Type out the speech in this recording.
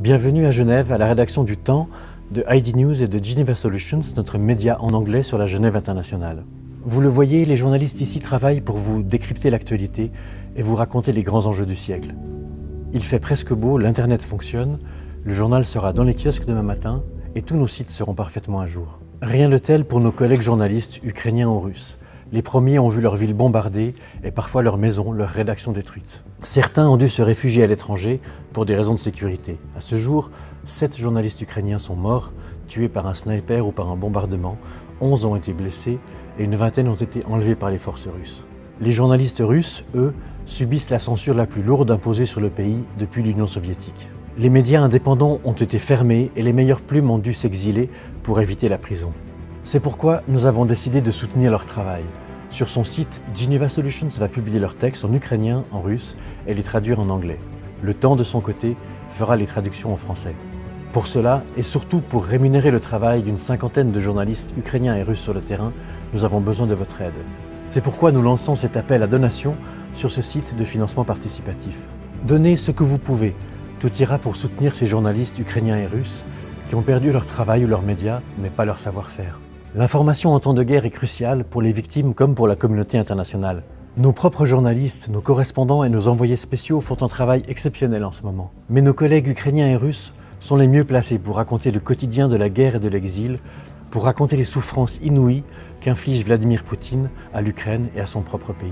Bienvenue à Genève, à la rédaction du Temps, de ID News et de Geneva Solutions, notre média en anglais sur la Genève internationale. Vous le voyez, les journalistes ici travaillent pour vous décrypter l'actualité et vous raconter les grands enjeux du siècle. Il fait presque beau, l'internet fonctionne, le journal sera dans les kiosques demain matin et tous nos sites seront parfaitement à jour. Rien de tel pour nos collègues journalistes ukrainiens ou russes. Les premiers ont vu leur ville bombardée et parfois leur maison, leur rédaction détruite. Certains ont dû se réfugier à l'étranger pour des raisons de sécurité. À ce jour, 7 journalistes ukrainiens sont morts, tués par un sniper ou par un bombardement, 11 ont été blessés et une vingtaine ont été enlevés par les forces russes. Les journalistes russes, eux, subissent la censure la plus lourde imposée sur le pays depuis l'Union soviétique. Les médias indépendants ont été fermés et les meilleures plumes ont dû s'exiler pour éviter la prison. C'est pourquoi nous avons décidé de soutenir leur travail. Sur son site, Geneva Solutions va publier leurs textes en ukrainien, en russe et les traduire en anglais. Le Temps, de son côté, fera les traductions en français. Pour cela, et surtout pour rémunérer le travail d'une cinquantaine de journalistes ukrainiens et russes sur le terrain, nous avons besoin de votre aide. C'est pourquoi nous lançons cet appel à donation sur ce site de financement participatif. Donnez ce que vous pouvez. Tout ira pour soutenir ces journalistes ukrainiens et russes qui ont perdu leur travail ou leurs médias, mais pas leur savoir-faire. L'information en temps de guerre est cruciale pour les victimes comme pour la communauté internationale. Nos propres journalistes, nos correspondants et nos envoyés spéciaux font un travail exceptionnel en ce moment. Mais nos collègues ukrainiens et russes sont les mieux placés pour raconter le quotidien de la guerre et de l'exil, pour raconter les souffrances inouïes qu'inflige Vladimir Poutine à l'Ukraine et à son propre pays.